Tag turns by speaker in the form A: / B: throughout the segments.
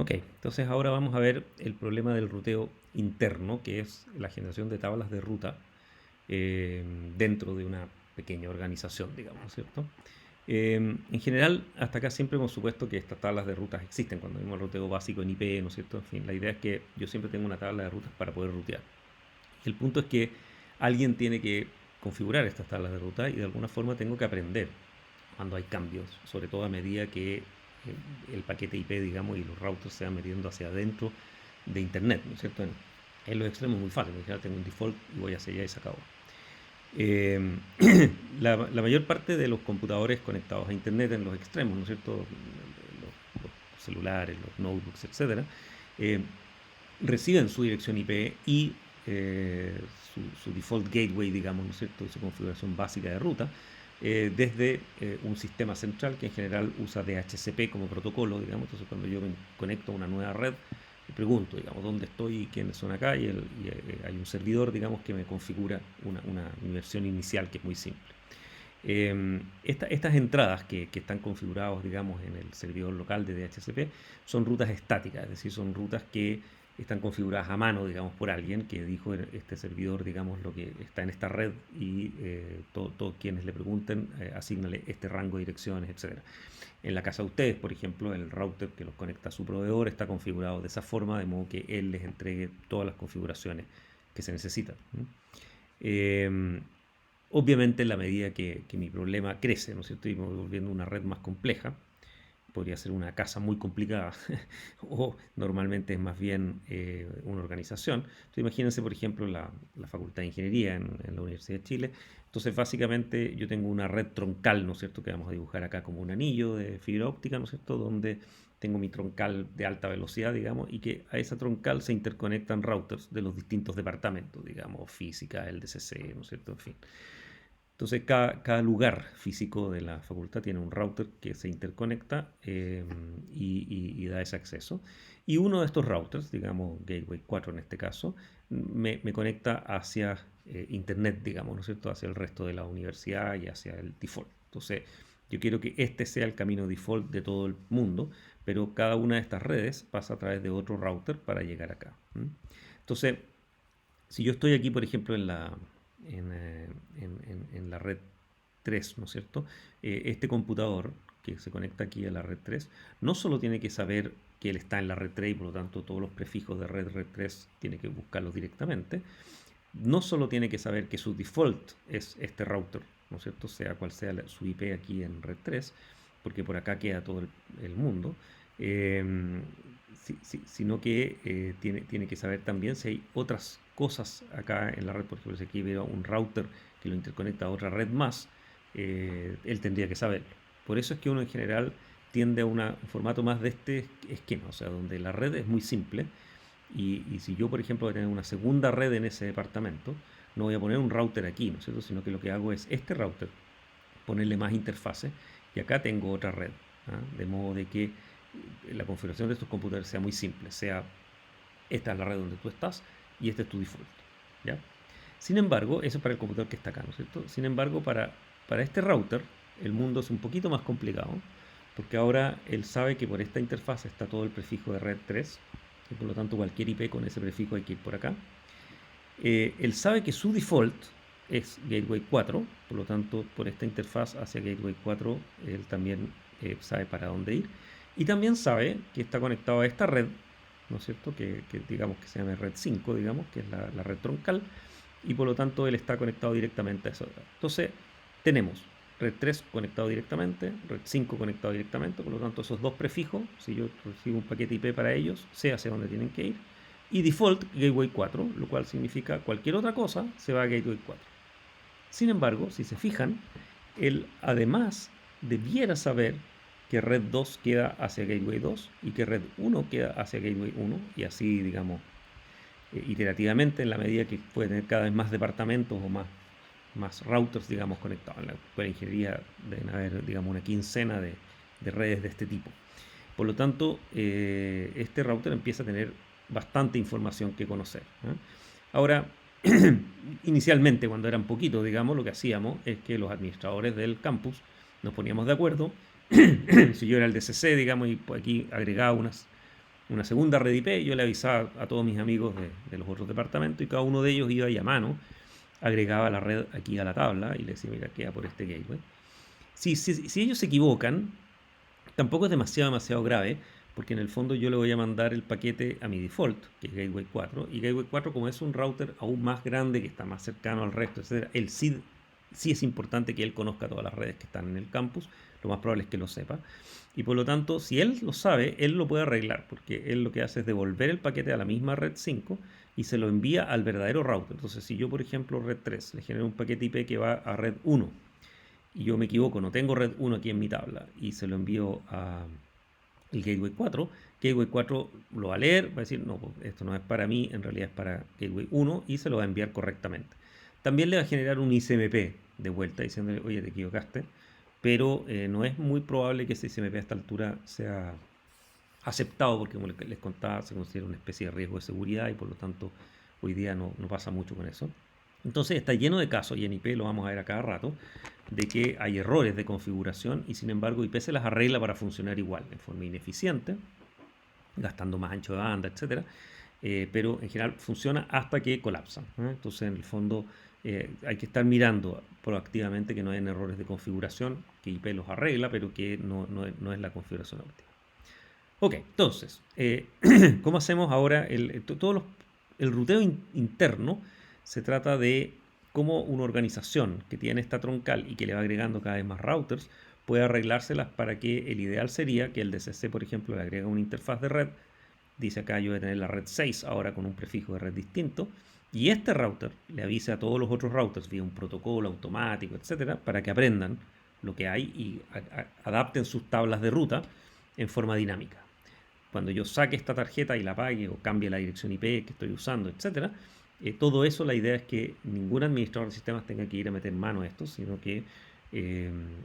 A: Ok, entonces ahora vamos a ver el problema del ruteo interno, que es la generación de tablas de ruta eh, dentro de una pequeña organización, digamos, ¿no es cierto? En general, hasta acá siempre hemos supuesto que estas tablas de rutas existen cuando vemos el ruteo básico en IP, ¿no es cierto? En fin, la idea es que yo siempre tengo una tabla de rutas para poder rutear. Y el punto es que alguien tiene que configurar estas tablas de ruta y de alguna forma tengo que aprender cuando hay cambios, sobre todo a medida que el paquete IP, digamos, y los routers se van metiendo hacia adentro de Internet, ¿no es cierto? En los extremos es muy fácil, en general tengo un default y voy hacia allá y se acabó. Eh, la mayor parte de los computadores conectados a Internet en los extremos, ¿no es cierto? Los celulares, los notebooks, etcétera, eh, reciben su dirección IP y su default gateway, digamos, ¿no es cierto? Y su configuración básica de ruta desde un sistema central que en general usa DHCP como protocolo, digamos. Entonces, cuando yo me conecto a una nueva red, me pregunto, digamos, dónde estoy y quiénes son acá, y hay un servidor, digamos, que me configura mi versión inicial, que es muy simple. Estas entradas que están configuradas, digamos, en el servidor local de DHCP son rutas estáticas, es decir, son rutas que están configuradas a mano, digamos, por alguien que dijo este servidor, digamos, lo que está en esta red y todos quienes le pregunten, asígnale este rango de direcciones, etcétera. En la casa de ustedes, por ejemplo, el router que los conecta a su proveedor está configurado de esa forma, de modo que él les entregue todas las configuraciones que se necesitan. Eh, Obviamente, en la medida que mi problema crece, ¿no es cierto? Y me voy volviendo una red más compleja, podría ser una casa muy complicada o normalmente es más bien una organización. Entonces, imagínense, por ejemplo, la Facultad de Ingeniería en la Universidad de Chile. Entonces, básicamente, yo tengo una red troncal, ¿no es cierto?, que vamos a dibujar acá como un anillo de fibra óptica, ¿no es cierto?, donde tengo mi troncal de alta velocidad, digamos, y que a esa troncal se interconectan routers de los distintos departamentos, digamos, física, el DCC, ¿no es cierto?, en fin. Entonces, cada lugar físico de la facultad tiene un router que se interconecta y da ese acceso. Y uno de estos routers, digamos Gateway 4 en este caso, me conecta hacia Internet, digamos, ¿no es cierto?, hacia el resto de la universidad y hacia el default. Entonces, yo quiero que este sea el camino default de todo el mundo, pero cada una de estas redes pasa a través de otro router para llegar acá. Entonces, si yo estoy aquí, por ejemplo, en la red 3, ¿no es cierto? Este computador que se conecta aquí a la red 3 no solo tiene que saber que él está en la red 3 y por lo tanto todos los prefijos de red 3 tiene que buscarlos directamente, no solo tiene que saber que su default es este router, ¿no es cierto? Sea cual sea su IP aquí en red 3, porque por acá queda todo el mundo, eh, sino que tiene que saber también si hay otras cosas acá en la red. Por ejemplo, si aquí veo un router que lo interconecta a otra red más, él tendría que saberlo. Por eso es que uno en general tiende a un formato más de este esquema, o sea, donde la red es muy simple y si yo, por ejemplo, voy a tener una segunda red en ese departamento, no voy a poner un router aquí, ¿no es cierto? Sino que lo que hago es este router, ponerle más interfaces y acá tengo otra red, ¿ah? De modo de que la configuración de estos computadores sea muy simple, sea esta es la red donde tú estás y este es tu default, ¿ya? Sin embargo, eso es para el computador que está acá, ¿no es cierto? Sin embargo, para este router, el mundo es un poquito más complicado, porque ahora él sabe que por esta interfaz está todo el prefijo de red 3, y por lo tanto cualquier IP con ese prefijo hay que ir por acá. Él sabe que su default es Gateway 4, por lo tanto por esta interfaz hacia Gateway 4 él también sabe para dónde ir. Y también sabe que está conectado a esta red, ¿no es cierto? Que digamos que se llama red 5, digamos, que es la red troncal, y por lo tanto él está conectado directamente a esa red. Entonces tenemos red 3 conectado directamente, red 5 conectado directamente, por lo tanto esos dos prefijos, si yo recibo un paquete IP para ellos, sé hacia dónde tienen que ir, y default Gateway 4, lo cual significa cualquier otra cosa se va a Gateway 4. Sin embargo, si se fijan, él además debiera saber que red 2 queda hacia Gateway 2 y que red 1 queda hacia Gateway 1 y así, digamos, iterativamente en la medida que puede tener cada vez más departamentos o más routers, digamos, conectados. En la escuela de ingeniería deben haber, digamos, una quincena de redes de este tipo. Por lo tanto, este router empieza a tener bastante información que conocer, ¿eh? Ahora, inicialmente, cuando eran poquitos, digamos, lo que hacíamos es que los administradores del campus nos poníamos de acuerdo. Si yo era el DCC, digamos, y pues aquí agregaba una segunda red IP, yo le avisaba a todos mis amigos de los otros departamentos y cada uno de ellos iba ahí a mano, agregaba la red aquí a la tabla y le decía, mira, queda por este gateway. Si ellos se equivocan, tampoco es demasiado grave, porque en el fondo yo le voy a mandar el paquete a mi default, que es Gateway 4, y Gateway 4, como es un router aún más grande, que está más cercano al resto, etc., él sí es importante que él conozca todas las redes que están en el campus, lo más probable es que lo sepa, y por lo tanto, si él lo sabe, él lo puede arreglar, porque él lo que hace es devolver el paquete a la misma red 5 y se lo envía al verdadero router. Entonces, si yo, por ejemplo, red 3, le genero un paquete IP que va a red 1, y yo me equivoco, no tengo red 1 aquí en mi tabla, y se lo envío a el Gateway 4, Gateway 4 lo va a leer, va a decir, no, pues esto no es para mí, en realidad es para Gateway 1 y se lo va a enviar correctamente. También le va a generar un ICMP de vuelta diciéndole, oye, te equivocaste, pero no es muy probable que ese ICMP a esta altura sea aceptado porque, como les contaba, se considera una especie de riesgo de seguridad y por lo tanto hoy día no pasa mucho con eso. Entonces está lleno de casos, y en IP lo vamos a ver a cada rato, de que hay errores de configuración y sin embargo IP se las arregla para funcionar igual, en forma ineficiente, gastando más ancho de banda, etc. Pero en general funciona hasta que colapsan. Entonces en el fondo hay que estar mirando proactivamente que no hayan errores de configuración, que IP los arregla, pero que no es la configuración óptima. Ok, entonces, ¿cómo hacemos ahora? El ruteo interno se trata de cómo una organización que tiene esta troncal y que le va agregando cada vez más routers puede arreglárselas para que el ideal sería que el DCC, por ejemplo, le agrega una interfaz de red. Dice acá yo voy a tener la red 6 ahora con un prefijo de red distinto. Y este router le avise a todos los otros routers vía un protocolo automático, etcétera, para que aprendan lo que hay y adapten sus tablas de ruta en forma dinámica. Cuando yo saque esta tarjeta y la apague o cambie la dirección IP que estoy usando, etcétera, todo eso, la idea es que ningún administrador de sistemas tenga que ir a meter mano a esto, sino que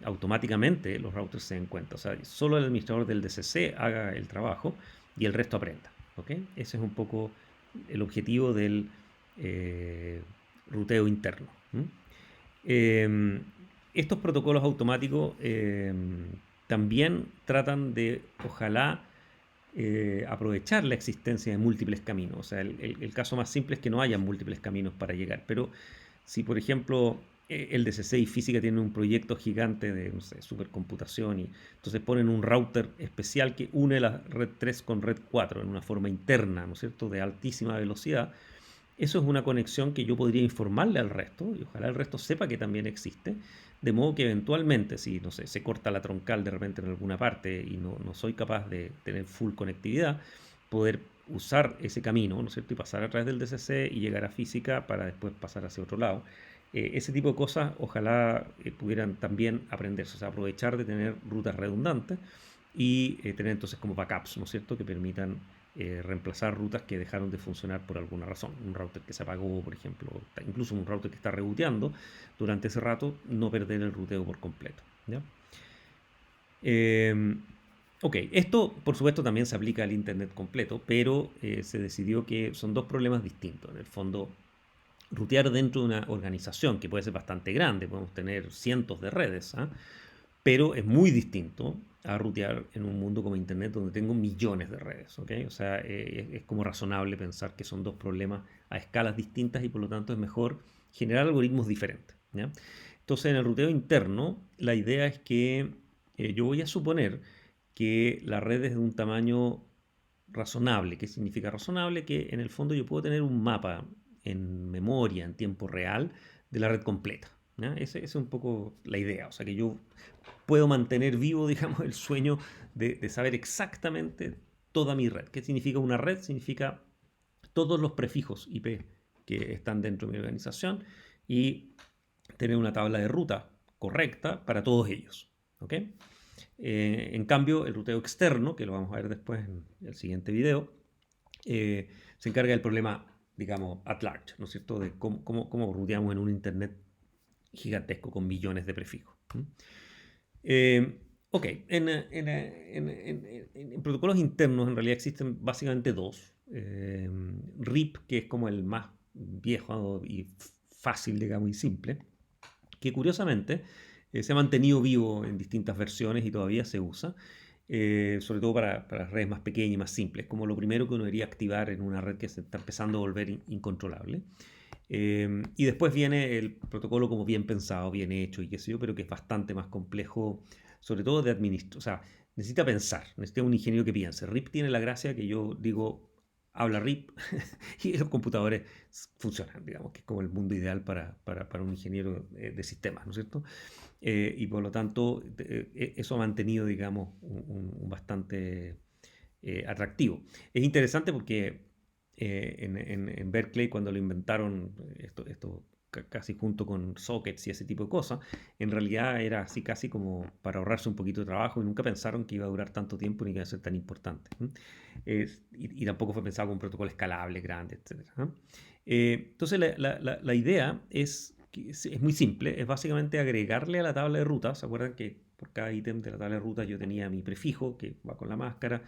A: automáticamente los routers se den cuenta. O sea, solo el administrador del DCC haga el trabajo y el resto aprenda. ¿Okay? Ese es un poco el objetivo del ruteo interno. Eh, Estos protocolos automáticos también tratan de, ojalá, aprovechar la existencia de múltiples caminos. O sea, el caso más simple es que no haya múltiples caminos para llegar. Pero si, por ejemplo, el DCC y física tienen un proyecto gigante de, no sé, supercomputación y entonces ponen un router especial que une la red 3 con red 4 en una forma interna, ¿no es cierto?, de altísima velocidad. Eso es una conexión que yo podría informarle al resto y ojalá el resto sepa que también existe, de modo que eventualmente, si no sé, se corta la troncal de repente en alguna parte y no soy capaz de tener full conectividad, poder usar ese camino, ¿no es cierto?, y pasar a través del DCC y llegar a física para después pasar hacia otro lado. Ese tipo de cosas ojalá pudieran también aprenderse, o sea, aprovechar de tener rutas redundantes y tener entonces como backups, ¿no es cierto?, que permitan reemplazar rutas que dejaron de funcionar por alguna razón. Un router que se apagó, por ejemplo, incluso un router que está reboteando durante ese rato, no perder el ruteo por completo. ¿Ya? Ok, esto por supuesto también se aplica al Internet completo, pero se decidió que son dos problemas distintos. En el fondo, rutear dentro de una organización que puede ser bastante grande, podemos tener cientos de redes, ¿ah? Pero es muy distinto a rutear en un mundo como Internet donde tengo millones de redes, ¿ok? O sea, es como razonable pensar que son dos problemas a escalas distintas y por lo tanto es mejor generar algoritmos diferentes, ¿ya? Entonces, en el ruteo interno, la idea es que yo voy a suponer que la red es de un tamaño razonable. ¿Qué significa razonable? Que en el fondo yo puedo tener un mapa en memoria, en tiempo real, de la red completa. ¿Ya? Esa es un poco la idea. O sea, que yo puedo mantener vivo, digamos, el sueño de saber exactamente toda mi red. ¿Qué significa una red? Significa todos los prefijos IP que están dentro de mi organización y tener una tabla de ruta correcta para todos ellos. ¿Ok? En cambio, el ruteo externo, que lo vamos a ver después en el siguiente video, se encarga del problema, digamos, at large, ¿no es cierto?, de cómo ruteamos en un Internet gigantesco con millones de prefijos. Ok, en protocolos internos en realidad existen básicamente dos. RIP, que es como el más viejo y fácil, digamos, y simple, que curiosamente se ha mantenido vivo en distintas versiones y todavía se usa. sobre todo para redes más pequeñas y más simples, como lo primero que uno debería activar en una red que se está empezando a volver incontrolable. Y después viene el protocolo como bien pensado, bien hecho y qué sé yo, pero que es bastante más complejo, sobre todo de administrar. O sea, necesita pensar, necesita un ingeniero que piense. RIP tiene la gracia que yo digo, habla RIP y los computadores funcionan, digamos, que es como el mundo ideal para un ingeniero de sistemas, ¿no es cierto? Y por lo tanto, eso ha mantenido, digamos, un bastante atractivo. Es interesante porque en Berkeley, cuando lo inventaron, esto casi junto con sockets y ese tipo de cosas, en realidad era así casi como para ahorrarse un poquito de trabajo y nunca pensaron que iba a durar tanto tiempo ni que iba a ser tan importante. Y tampoco fue pensado con un protocolo escalable, grande, etc. Entonces la idea es muy simple, es básicamente agregarle a la tabla de rutas. ¿Se acuerdan que por cada ítem de la tabla de rutas yo tenía mi prefijo que va con la máscara?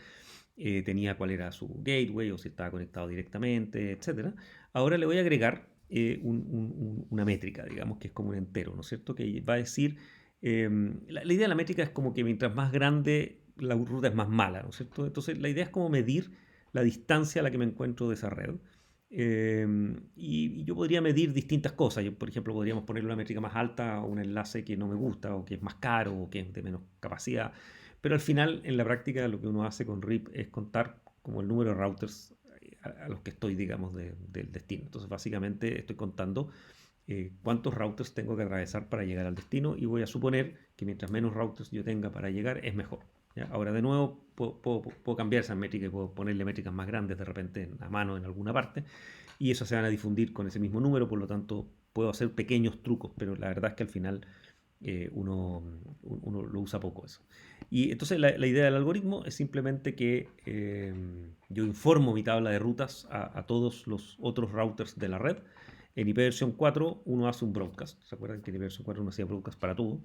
A: Tenía cuál era su gateway o si estaba conectado directamente, etcétera. Ahora le voy a agregar una métrica, digamos, que es como un entero, ¿no es cierto? Que va a decir, la idea de la métrica es como que mientras más grande la ruta es más mala, ¿no es cierto? Entonces la idea es como medir la distancia a la que me encuentro de esa red. Y yo podría medir distintas cosas. Yo, por ejemplo, podríamos ponerle una métrica más alta a un enlace que no me gusta o que es más caro o que es de menos capacidad. Pero al final, en la práctica, lo que uno hace con RIP es contar como el número de routers a los que estoy, digamos, del destino. Entonces, básicamente, estoy contando cuántos routers tengo que atravesar para llegar al destino y voy a suponer que mientras menos routers yo tenga para llegar, es mejor. ¿Ya? Ahora, de nuevo, puedo cambiar esas métricas y puedo ponerle métricas más grandes de repente a mano en alguna parte y eso se van a difundir con ese mismo número, por lo tanto, puedo hacer pequeños trucos, pero la verdad es que al final uno lo usa poco eso. Y entonces la idea del algoritmo es simplemente que yo informo mi tabla de rutas a todos los otros routers de la red. En IP versión 4 uno hace un broadcast. ¿Se acuerdan que en IP versión 4 uno hacía broadcast para todo?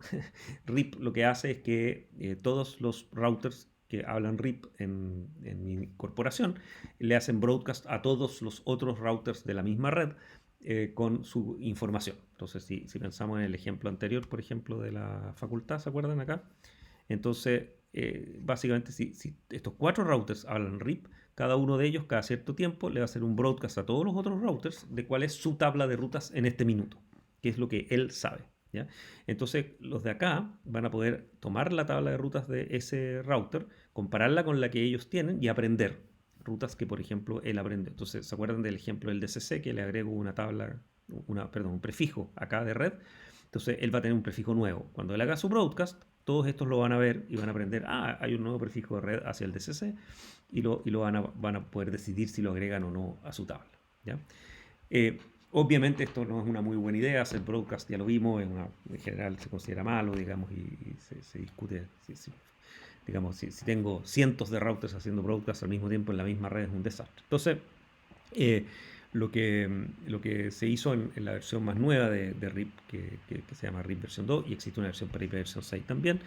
A: RIP lo que hace es que todos los routers que hablan RIP en mi corporación le hacen broadcast a todos los otros routers de la misma red con su información. Entonces, si pensamos en el ejemplo anterior, por ejemplo, de la facultad, ¿se acuerdan acá? Entonces, básicamente, si estos cuatro routers hablan RIP, cada uno de ellos, cada cierto tiempo, le va a hacer un broadcast a todos los otros routers de cuál es su tabla de rutas en este minuto, que es lo que él sabe. ¿Ya? Entonces, los de acá van a poder tomar la tabla de rutas de ese router, compararla con la que ellos tienen y aprender rutas que, por ejemplo, él aprende. Entonces, ¿se acuerdan del ejemplo del DCC que le agrego una tabla, perdón, un prefijo acá de red? Entonces, él va a tener un prefijo nuevo. Cuando él haga su broadcast, todos estos lo van a ver y van a aprender, hay un nuevo prefijo de red hacia el DCC y lo van a poder decidir si lo agregan o no a su tabla. ¿Ya? Obviamente esto no es una muy buena idea, hacer broadcast ya lo vimos, en general se considera malo, digamos, y se discute digamos, si tengo cientos de routers haciendo broadcast al mismo tiempo en la misma red es un desastre. Entonces, eh, lo que se hizo en la versión más nueva de RIP, que se llama RIP versión 2, y existe una versión para RIP versión 6 también,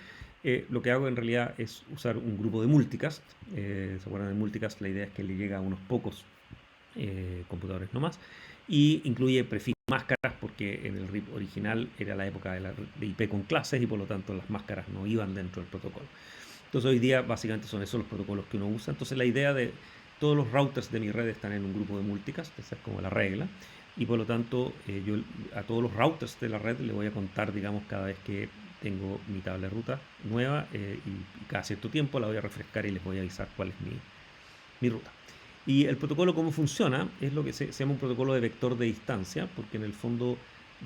A: lo que hago en realidad es usar un grupo de multicast. ¿Se acuerdan de multicast? La idea es que le llega a unos pocos computadores nomás, y incluye prefijos máscaras porque en el RIP original era la época de IP con clases y por lo tanto las máscaras no iban dentro del protocolo. Entonces hoy día básicamente son esos los protocolos que uno usa. Entonces la idea de todos los routers de mi red están en un grupo de multicast, esa es como la regla, y por lo tanto yo a todos los routers de la red le voy a contar, digamos, cada vez que tengo mi tabla de ruta nueva y cada cierto tiempo la voy a refrescar y les voy a avisar cuál es mi ruta. Y el protocolo, cómo funciona, es lo que se llama un protocolo de vector de distancia, porque en el fondo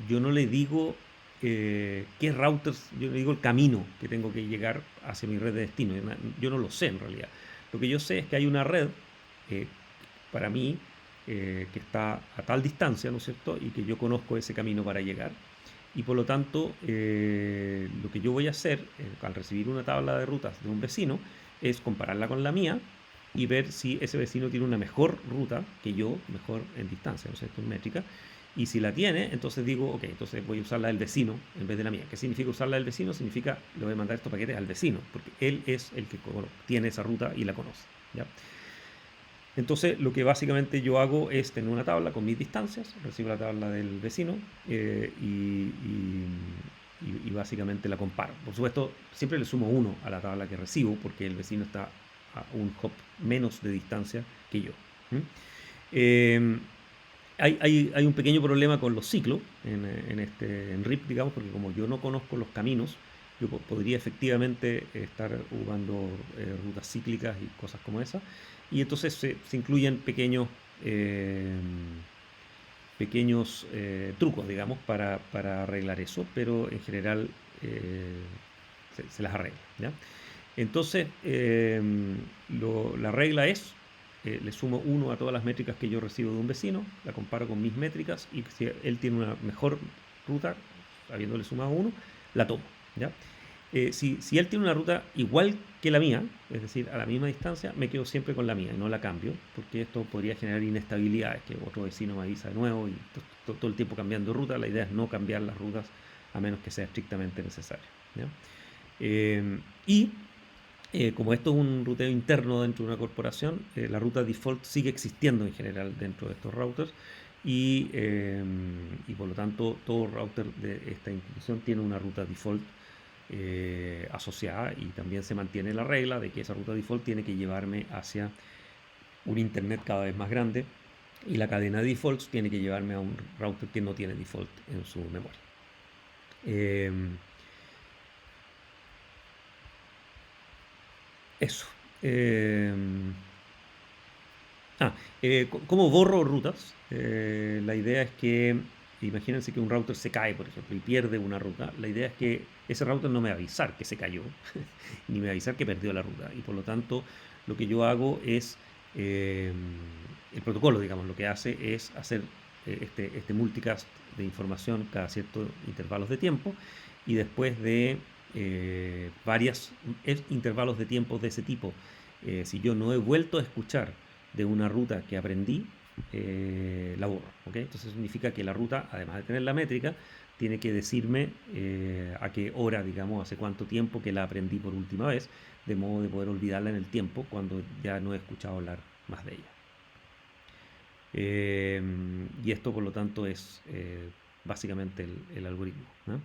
A: yo no le digo qué routers, yo le digo el camino que tengo que llegar hacia mi red de destino. Yo no lo sé en realidad. Lo que yo sé es que hay una red eh, para mí que está a tal distancia, ¿no es cierto? Y que yo conozco ese camino para llegar. Y por lo tanto, lo que yo voy a hacer al recibir una tabla de rutas de un vecino es compararla con la mía y ver si ese vecino tiene una mejor ruta que yo, mejor en distancia, ¿no es cierto? En métrica. Y si la tiene, entonces digo, ok, entonces voy a usar la del vecino en vez de la mía. ¿Qué significa usar la del vecino? Significa, le voy a mandar estos paquetes al vecino, porque él es el que tiene esa ruta y la conoce. ¿Ya? Entonces, lo que básicamente yo hago es tener una tabla con mis distancias, recibo la tabla del vecino y básicamente la comparo. Por supuesto, siempre le sumo 1 a la tabla que recibo porque el vecino está a un hop menos de distancia que yo. Eh, hay un pequeño problema con los ciclos en RIP, digamos, porque como yo no conozco los caminos, yo podría efectivamente estar jugando rutas cíclicas y cosas como esas. Y entonces se incluyen eh, pequeños trucos, digamos, para arreglar eso, pero en general eh, se las arregla, ¿ya? Entonces, la regla es, le sumo 1 a todas las métricas que yo recibo de un vecino, la comparo con mis métricas y si él tiene una mejor ruta, habiéndole sumado 1, la tomo, ¿ya? Si él tiene una ruta igual que la mía, es decir, a la misma distancia, me quedo siempre con la mía y no la cambio, porque esto podría generar inestabilidades, que otro vecino me avisa de nuevo y todo el tiempo cambiando ruta. La idea es no cambiar las rutas a menos que sea estrictamente necesario, ¿ya? Y como esto es un ruteo interno dentro de una corporación, la ruta default sigue existiendo en general dentro de estos routers y por lo tanto todo router de esta institución tiene una ruta default asociada y también se mantiene la regla de que esa ruta default tiene que llevarme hacia un internet cada vez más grande y la cadena de defaults tiene que llevarme a un router que no tiene default en su memoria. Eh, eso. Eh, ¿Cómo borro rutas? La idea es que, imagínense que un router se cae, por ejemplo, y pierde una ruta. La idea es que ese router no me va a avisar que se cayó, ni me va a avisar que perdió la ruta. Y por lo tanto, lo que yo hago es, eh, el protocolo, digamos, lo que hace es hacer este multicast de información cada ciertos intervalos de tiempo y después de varios intervalos de tiempo de ese tipo, si yo no he vuelto a escuchar de una ruta que aprendí, la borro. ¿Okay? Entonces significa que la ruta, además de tener la métrica, tiene que decirme a qué hora, digamos, hace cuánto tiempo que la aprendí por última vez, de modo de poder olvidarla en el tiempo cuando ya no he escuchado hablar más de ella. Y esto, por lo tanto, es básicamente el algoritmo, ¿no?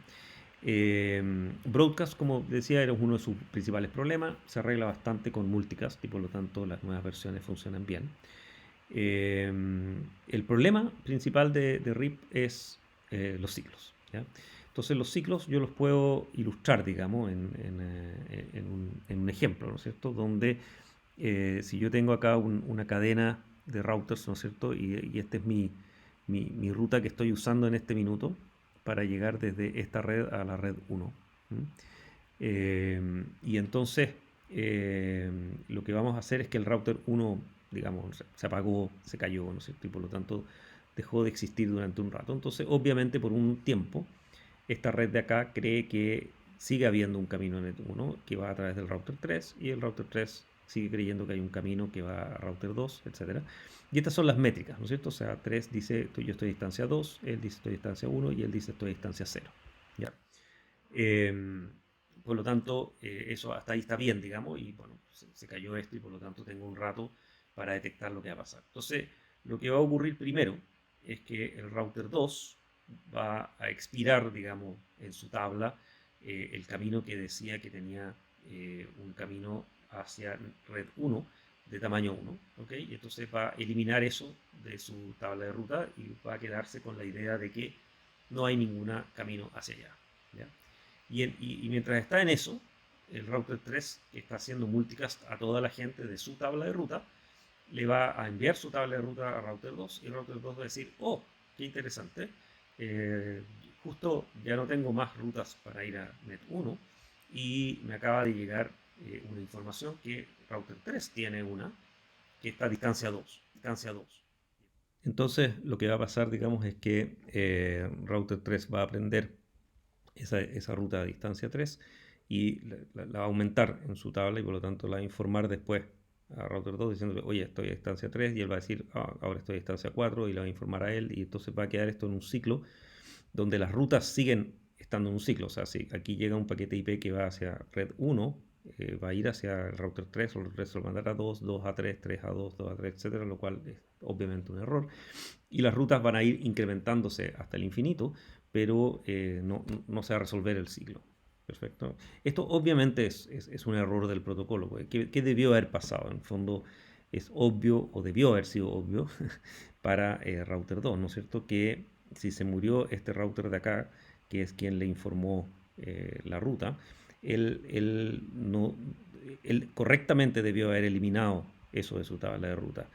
A: Broadcast, como decía, era uno de sus principales problemas. Se arregla bastante con multicast y por lo tanto las nuevas versiones funcionan bien. Eh, el problema principal de RIP es los ciclos, ¿ya? Entonces los ciclos yo los puedo ilustrar, digamos, en un ejemplo, ¿no es cierto? Donde si yo tengo acá una cadena de routers, ¿no es cierto? Y esta es mi ruta que estoy usando en este minuto para llegar desde esta red a la red 1. Y entonces lo que vamos a hacer es que el router 1, digamos, se apagó, se cayó, ¿no es cierto? Y por lo tanto dejó de existir durante un rato. Entonces, obviamente, por un tiempo, esta red de acá cree que sigue habiendo un camino net 1 que va a través del router 3 y el router 3 sigue creyendo que hay un camino que va a router 2, etc. Y estas son las métricas, ¿no es cierto? O sea, 3 dice yo estoy a distancia 2, él dice estoy a distancia 1 y él dice estoy a distancia 0. ¿Ya? Por lo tanto, eso hasta ahí está bien, digamos, y bueno, se cayó esto y por lo tanto tengo un rato para detectar lo que va a pasar. Entonces, lo que va a ocurrir primero es que el router 2 va a expirar, digamos, en su tabla el camino que decía que tenía un camino hacia red 1 de tamaño 1, ¿ok? Y entonces va a eliminar eso de su tabla de ruta y va a quedarse con la idea de que no hay ningún camino hacia allá, ¿ya? Y mientras está en eso, el router 3, que está haciendo multicast a toda la gente de su tabla de ruta, le va a enviar su tabla de ruta a router 2 y el router 2 va a decir, oh, qué interesante, eh, justo ya no tengo más rutas para ir a net 1 y me acaba de llegar una información que router 3 tiene una que está a distancia 2, distancia 2. Entonces lo que va a pasar, digamos, es que router 3 va a aprender esa ruta a distancia 3 y la va a aumentar en su tabla y por lo tanto la va a informar después a router 2 diciéndole, oye, estoy a distancia 3 y él va a decir, ahora estoy a distancia 4 y le va a informar a él y entonces va a quedar esto en un ciclo donde las rutas siguen estando en un ciclo. O sea, si aquí llega un paquete IP que va hacia red 1, va a ir hacia el router 3, o el router 3 lo mandará a 2, 2 a 3, 3 a 2, 2 a 3, etcétera, lo cual es obviamente un error. Y las rutas van a ir incrementándose hasta el infinito, pero no se va a resolver el ciclo. Perfecto. Esto obviamente es un error del protocolo. Pues. ¿Qué debió haber pasado? En el fondo es obvio, o debió haber sido obvio, para router 2, ¿no es cierto? Que si se murió este router de acá, que es quien le informó la ruta, no, él correctamente debió haber eliminado eso de su tabla de ruta.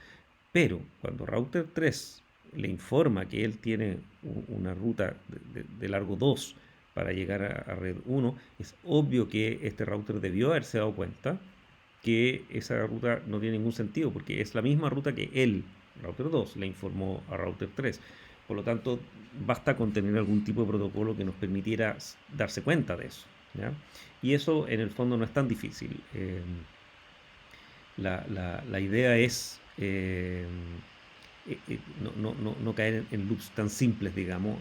A: Pero cuando router 3 le informa que él tiene una ruta de largo 2 para llegar a red 1, es obvio que este router debió haberse dado cuenta que esa ruta no tiene ningún sentido, porque es la misma ruta que él, router 2, le informó a router 3. Por lo tanto, basta con tener algún tipo de protocolo que nos permitiera darse cuenta de eso. ¿Ya? Y eso en el fondo no es tan difícil. La idea es no caer en loops tan simples, digamos.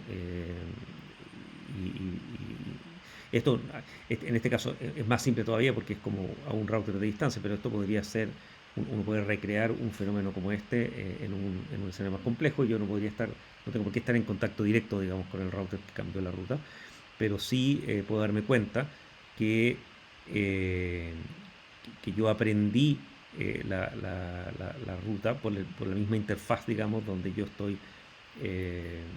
A: Esto, en este caso, es más simple todavía porque es como a un router de distancia, pero esto podría ser, uno puede recrear un fenómeno como este en un escenario más complejo. Yo no tengo por qué estar en contacto directo, digamos, con el router que cambió la ruta, pero sí puedo darme cuenta que, eh, que yo aprendí la ruta por la misma interfaz, digamos, donde yo estoy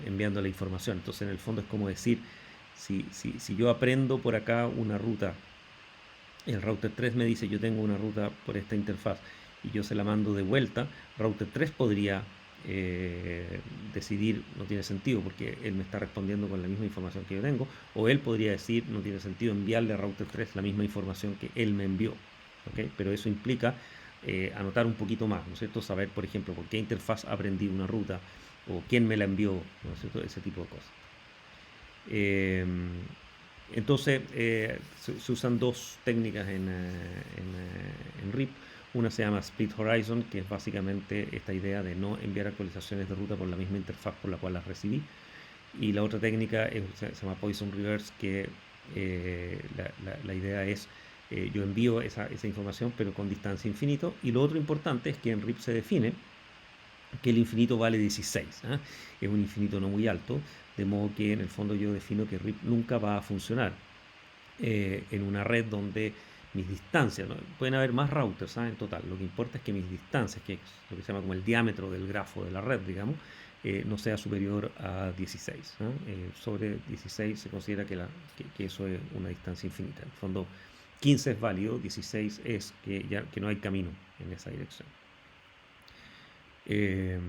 A: enviando la información. Entonces, en el fondo es como decir, si yo aprendo por acá una ruta, el router 3 me dice yo tengo una ruta por esta interfaz y yo se la mando de vuelta, router 3 podría decidir no tiene sentido porque él me está respondiendo con la misma información que yo tengo, o él podría decir no tiene sentido enviarle a router 3 la misma información que él me envió. ¿Okay? Pero eso implica anotar un poquito más, ¿no es cierto? Saber, por ejemplo, por qué interfaz aprendí una ruta o quién me la envió, ¿no es cierto? Ese tipo de cosas. Eh, entonces, se usan dos técnicas en RIP. Una se llama Split Horizon, que es básicamente esta idea de no enviar actualizaciones de ruta por la misma interfaz por la cual las recibí. Y la otra técnica se llama Poisson Reverse, que la idea es yo envío esa información pero con distancia infinito. Y lo otro importante es que en RIP se define que el infinito vale 16. ¿eh? Es un infinito no muy alto, de modo que en el fondo yo defino que RIP nunca va a funcionar en una red donde mis distancias, ¿no? Pueden haber más routers en total, lo que importa es que mis distancias, que es lo que se llama como el diámetro del grafo de la red, digamos, no sea superior a 16. Sobre 16 se considera que eso es una distancia infinita. En el fondo, 15 es válido, 16 es que no hay camino en esa dirección. Eh,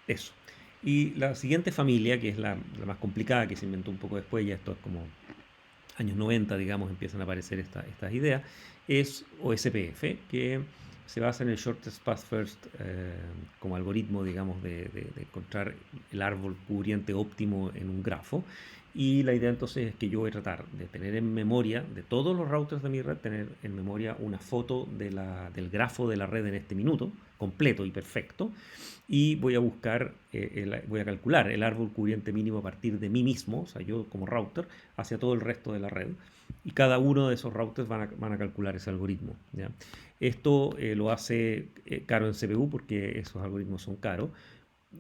A: Eso. Y la siguiente familia, que es la más complicada, que se inventó un poco después, ya esto es como años 90, digamos, empiezan a aparecer estas ideas, es OSPF, que se basa en el Shortest Path First como algoritmo, digamos, de encontrar el árbol cubriente óptimo en un grafo. Y la idea entonces es que yo voy a tratar de tener en memoria, de todos los routers de mi red, tener en memoria una foto del grafo de la red en este minuto, completo y perfecto, y voy a buscar, voy a calcular el árbol cubriente mínimo a partir de mí mismo, o sea, yo como router, hacia todo el resto de la red. Y cada uno de esos routers van a calcular ese algoritmo. ¿Ya? Esto lo hace caro en CPU porque esos algoritmos son caros.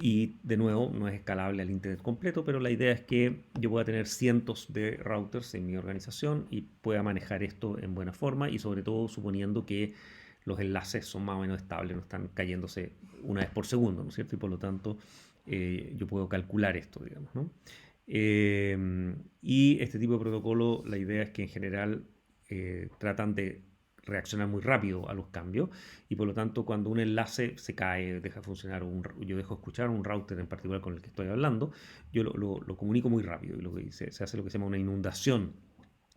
A: Y de nuevo, no es escalable al Internet completo, pero la idea es que yo pueda tener cientos de routers en mi organización y pueda manejar esto en buena forma y sobre todo suponiendo que los enlaces son más o menos estables, no están cayéndose una vez por segundo, ¿no es cierto? Y por lo tanto, yo puedo calcular esto, digamos, ¿no? Y este tipo de protocolo, la idea es que en general tratan de reaccionar muy rápido a los cambios y por lo tanto cuando un enlace se cae, deja de funcionar, yo dejo escuchar un router en particular con el que estoy hablando, yo lo comunico muy rápido y lo que se hace lo que se llama una inundación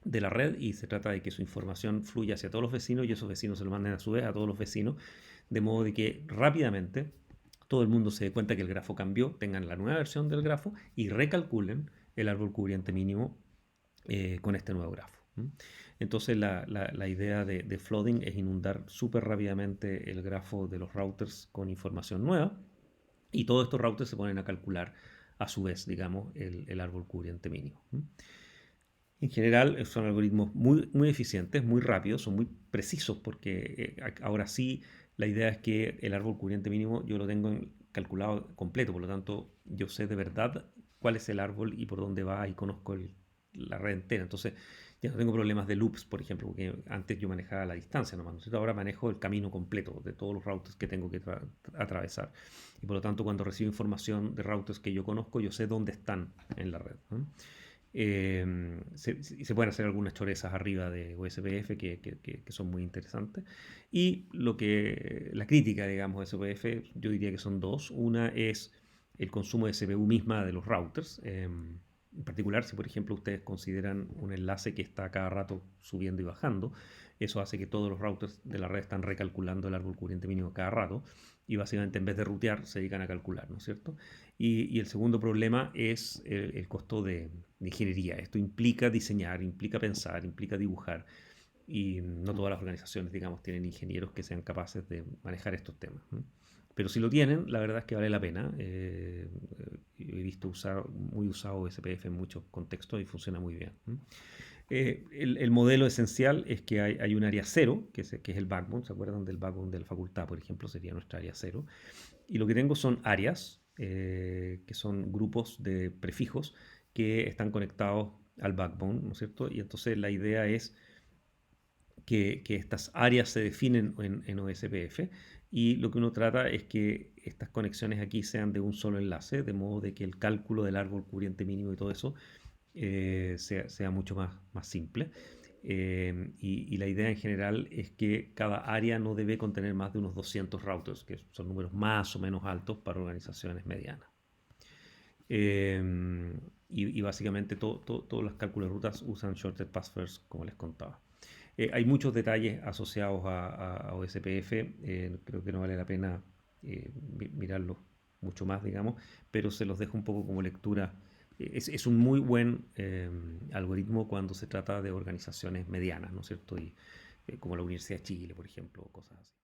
A: de la red y se trata de que su información fluya hacia todos los vecinos y esos vecinos se lo manden a su vez a todos los vecinos, de modo de que rápidamente todo el mundo se dé cuenta que el grafo cambió, tengan la nueva versión del grafo y recalculen el árbol cubriente mínimo con este nuevo grafo. Entonces la idea de flooding es inundar súper rápidamente el grafo de los routers con información nueva y todos estos routers se ponen a calcular a su vez, digamos, el árbol cubriente mínimo. En general son algoritmos muy, muy eficientes, muy rápidos, son muy precisos porque ahora sí la idea es que el árbol cubriente mínimo yo lo tengo calculado completo, por lo tanto yo sé de verdad cuál es el árbol y por dónde va y conozco la red entera. Entonces ya no tengo problemas de loops, por ejemplo, porque antes yo manejaba la distancia nomás, ¿no es cierto? Ahora manejo el camino completo de todos los routers que tengo que atravesar. Y por lo tanto, cuando recibo información de routers que yo conozco, yo sé dónde están en la red, ¿no? Se pueden hacer algunas chorezas arriba de OSPF que son muy interesantes. Y la crítica, digamos, de OSPF, yo diría que son dos. Una es el consumo de CPU misma de los routers. En particular, si por ejemplo ustedes consideran un enlace que está cada rato subiendo y bajando, eso hace que todos los routers de la red están recalculando el árbol cubriente mínimo cada rato y básicamente en vez de rutear se dedican a calcular, ¿no es cierto? Y el segundo problema es el costo de ingeniería. Esto implica diseñar, implica pensar, implica dibujar y no todas las organizaciones, digamos, tienen ingenieros que sean capaces de manejar estos temas, ¿no? Pero si lo tienen, la verdad es que vale la pena. He visto muy usado SPF en muchos contextos y funciona muy bien. El modelo esencial es que hay un área cero, que es el backbone. ¿Se acuerdan del backbone de la facultad, por ejemplo? Sería nuestra área cero. Y lo que tengo son áreas, que son grupos de prefijos que están conectados al backbone, ¿no es cierto? Y entonces la idea es que estas áreas se definen en OSPF y lo que uno trata es que estas conexiones aquí sean de un solo enlace, de modo de que el cálculo del árbol cubriente mínimo y todo eso sea mucho más simple. Y la idea en general es que cada área no debe contener más de unos 200 routers, que son números más o menos altos para organizaciones medianas. Y básicamente todos los cálculos de rutas usan Shorted Path First, como les contaba. Hay muchos detalles asociados a OSPF, creo que no vale la pena mirarlos mucho más, digamos, pero se los dejo un poco como lectura. Es un muy buen algoritmo cuando se trata de organizaciones medianas, ¿no es cierto? Y como la Universidad de Chile, por ejemplo, cosas así.